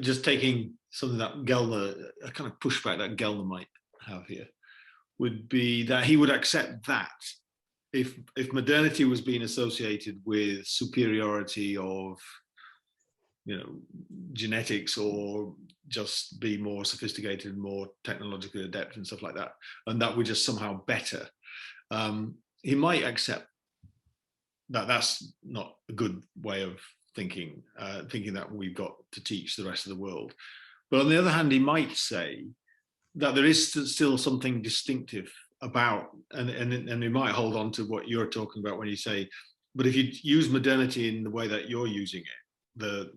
just taking something that Gellner, a kind of pushback that Gellner might have here, would be that he would accept that if modernity was being associated with superiority of, genetics, or just be more sophisticated, more technologically adept and stuff like that, and that we're just somehow better, he might accept that that's not a good way of thinking, thinking that we've got to teach the rest of the world. But on the other hand, he might say that there is still something distinctive about, and he might hold on to what you're talking about when you say, but if you use modernity in the way that you're using it, the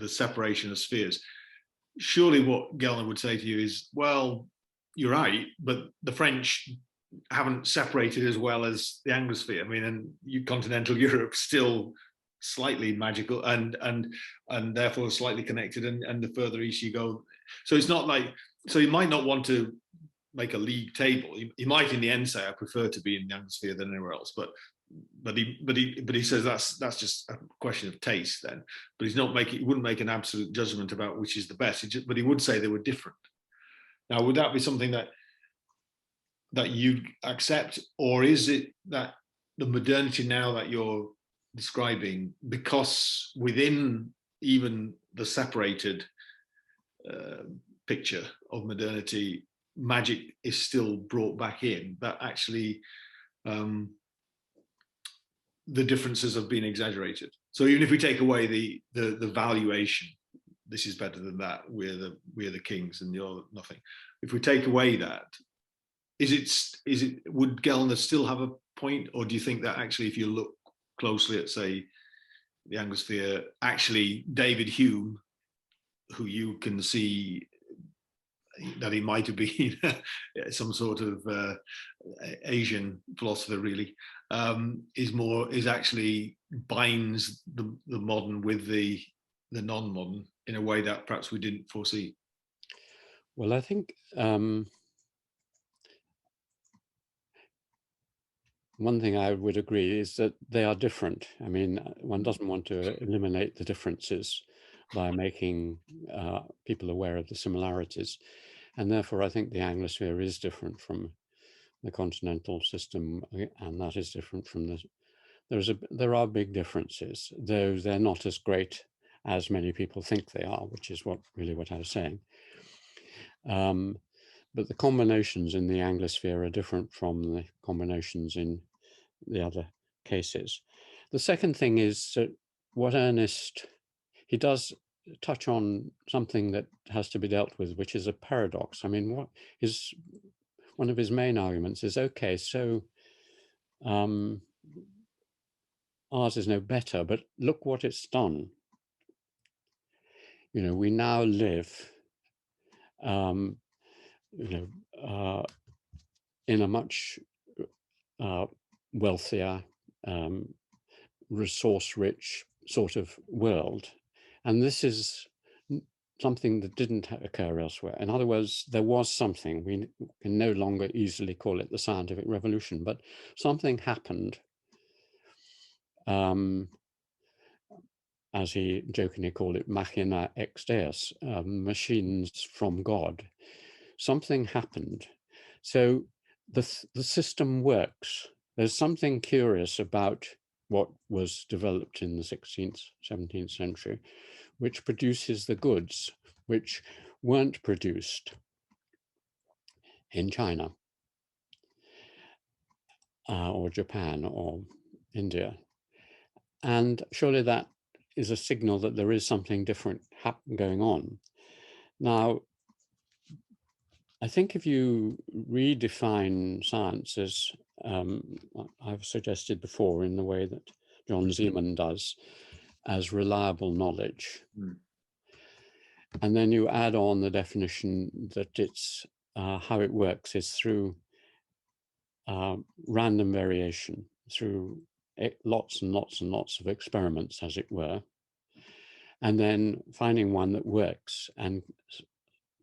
separation of spheres, surely what Gellner would say to you is, well, you're right, but the French haven't separated as well as the Anglosphere. I mean, and continental Europe still slightly magical and therefore slightly connected, and the further east you go, so it's not like, so you might not want to make a league table. He might in the end say, I prefer to be in the Anglosphere than anywhere else, but he says that's just a question of taste then. But he wouldn't make an absolute judgment about which is the best. But he would say they were different. Now, would that be something that you accept, or is it that the modernity now that you're describing, because within even the separated picture of modernity, magic is still brought back in, that actually the differences have been exaggerated? So even if we take away the valuation, this is better than that, we're the kings and you're nothing, if we take away that, would Gellner still have a point, or do you think that actually, if you look closely at, say, the Anglosphere, actually David Hume, who you can see that he might have been some sort of Asian philosopher, really, is actually binds the modern with the non-modern in a way that perhaps we didn't foresee? Well, I think one thing I would agree is that they are different. I mean, one doesn't want to eliminate the differences by making people aware of the similarities. And therefore, I think the Anglosphere is different from the continental system, and that is different from there are big differences, though they're not as great as many people think they are, which is really what I was saying. But the combinations in the Anglosphere are different from the combinations in the other cases. The second thing is that what Ernest, he does touch on something that has to be dealt with, which is a paradox. I mean, one of his main arguments is, okay, so ours is no better, but look what it's done. We now live in a much wealthier, resource-rich sort of world. And this is something that didn't occur elsewhere. In other words, there was something, we can no longer easily call it the scientific revolution, but something happened, as he jokingly called it, machina ex deus, machines from God. Something happened. So the system works. There's something curious about what was developed in the 16th, 17th century, which produces the goods which weren't produced in China or Japan or India. And surely that is a signal that there is something different going on. Now, I think if you redefine science as I've suggested before in the way that John Zeman does, as reliable knowledge, and then you add on the definition that it's how it works is through random variation, through lots and lots and lots of experiments, as it were, and then finding one that works and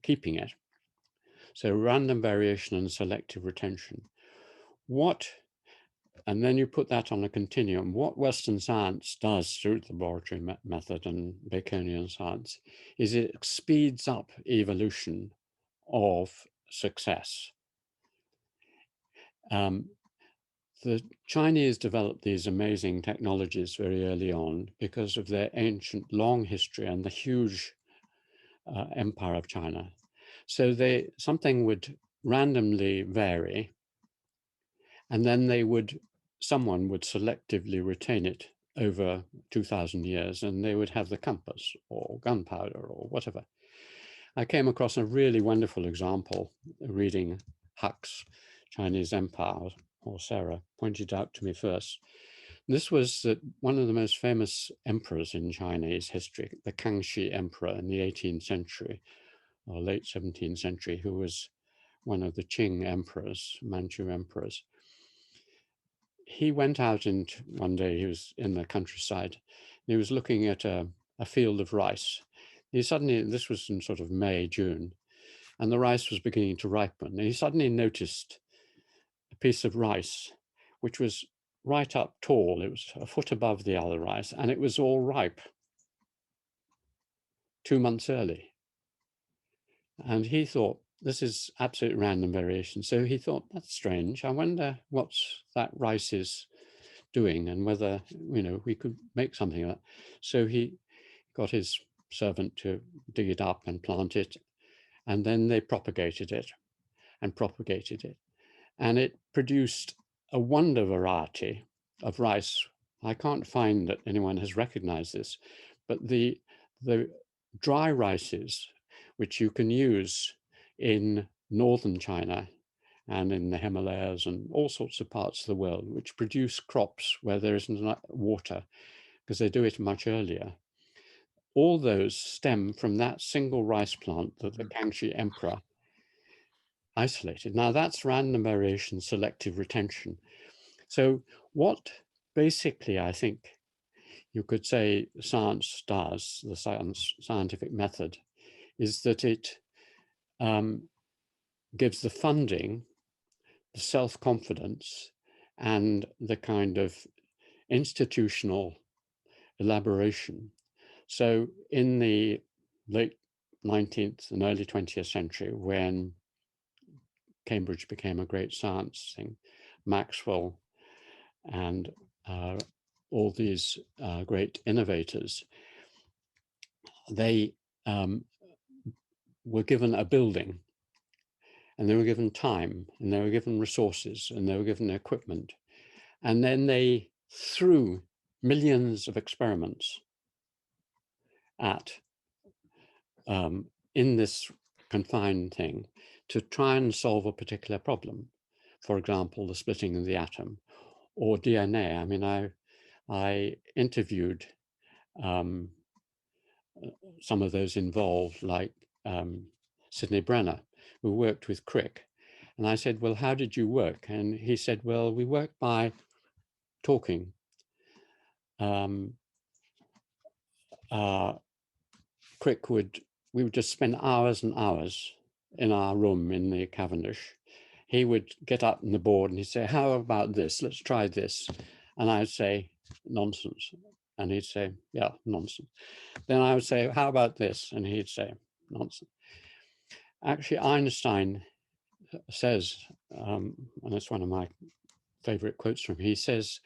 keeping it. So random variation and selective retention. What And then you put that on a continuum. What Western science does through the laboratory method and Baconian science is it speeds up evolution of success. The Chinese developed these amazing technologies very early on because of their ancient long history and the huge empire of China. So something would randomly vary, and then someone would selectively retain it over 2,000 years, and they would have the compass or gunpowder or whatever. I came across a really wonderful example reading Huck's Chinese Empire, or Sarah pointed out to me first. This was that one of the most famous emperors in Chinese history, the Kangxi Emperor in the 18th century or late 17th century, who was one of the Qing emperors, Manchu emperors. He went out and one day he was in the countryside. He was looking at a field of rice. This was in sort of May, June, and the rice was beginning to ripen. And he suddenly noticed a piece of rice, which was right up tall. It was a foot above the other rice, and it was all ripe 2 months early. And he thought, this is absolute random variation. So he thought, that's strange. I wonder what that rice is doing and whether, we could make something of it. So he got his servant to dig it up and plant it. And then they propagated it. And it produced a wonder variety of rice. I can't find that anyone has recognized this, but the dry rices, which you can use in northern China and in the Himalayas and all sorts of parts of the world, which produce crops where there isn't water, because they do it much earlier. All those stem from that single rice plant that the Kangxi Emperor isolated. Now that's random variation, selective retention. So what basically I think you could say science does, the scientific method, is that it gives the funding, the self-confidence, and the kind of institutional elaboration. So in the late 19th and early 20th century, when Cambridge became a great science thing, Maxwell and all these great innovators, they were given a building, and they were given time, and they were given resources, and they were given equipment. And then they threw millions of experiments in this confined thing to try and solve a particular problem. For example, the splitting of the atom or DNA. I mean, I interviewed some of those involved, like Sidney Brenner, who worked with Crick. And I said, well, how did you work? And he said, well, we worked by talking. Crick we would just spend hours and hours in our room in the Cavendish. He would get up on the board and he'd say, how about this? Let's try this. And I'd say, nonsense. And he'd say, yeah, nonsense. Then I would say, how about this? And he'd say, nonsense. Actually, Einstein says, and it's one of my favorite quotes from him, he says,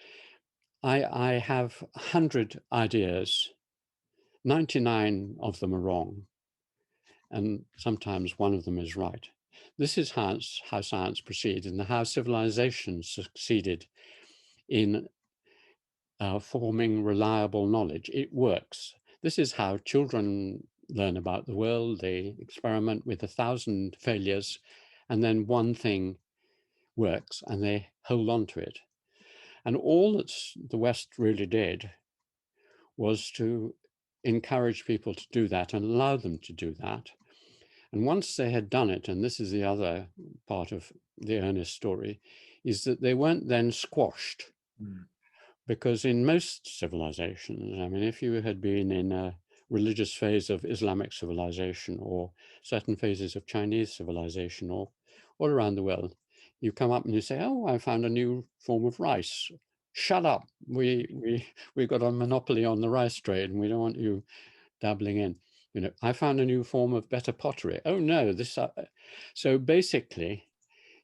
I have 100 ideas, 99 of them are wrong, and sometimes one of them is right. This is how science proceeds and how civilization succeeded in forming reliable knowledge. It works. This is how children learn about the world. They experiment with 1,000 failures, and then one thing works and they hold on to it. And all that the West really did was to encourage people to do that and allow them to do that. And once they had done it, and this is the other part of the Ernest story, is that they weren't then squashed. Because in most civilizations, I mean, if you had been in a religious phase of Islamic civilization or certain phases of Chinese civilization or all around the world, you come up and you say, "Oh, I found a new form of rice." Shut up! We've got a monopoly on the rice trade, and we don't want you dabbling in. You know, I found a new form of better pottery. Oh no, this. So basically,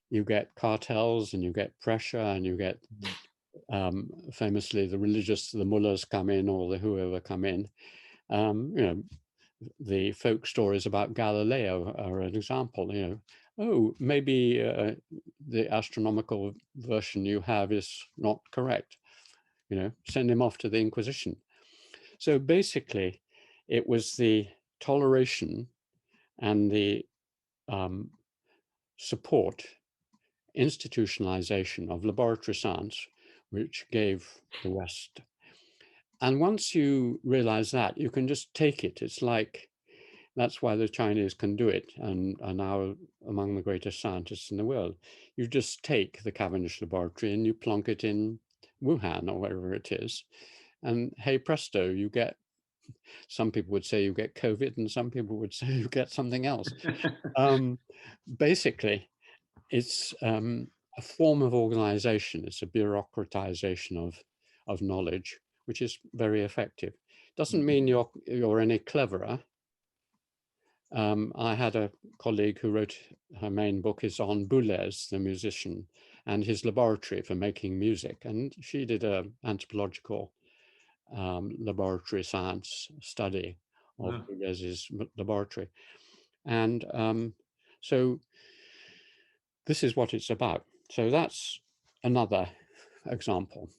you get cartels, and you get pressure, and you get famously the religious, the mullahs come in, or the whoever come in. You know, the folk stories about Galileo are an example. You know, oh, maybe the astronomical version you have is not correct. You know, send him off to the Inquisition. So basically, it was the toleration and the support, institutionalization of laboratory science, which gave the West. And once you realize that, you can just take it. It's like, that's why the Chinese can do it and are now among the greatest scientists in the world. You just take the Cavendish laboratory and you plonk it in Wuhan or wherever it is. And hey presto, you get, some people would say you get COVID and some people would say you get something else. Basically, it's a form of organization. It's a bureaucratization of knowledge, which is very effective. Doesn't mean you're any cleverer. I had a colleague who wrote, her main book is on Boulez, the musician, and his laboratory for making music. And she did an anthropological laboratory science study of Boulez's laboratory. And so this is what it's about. So that's another example.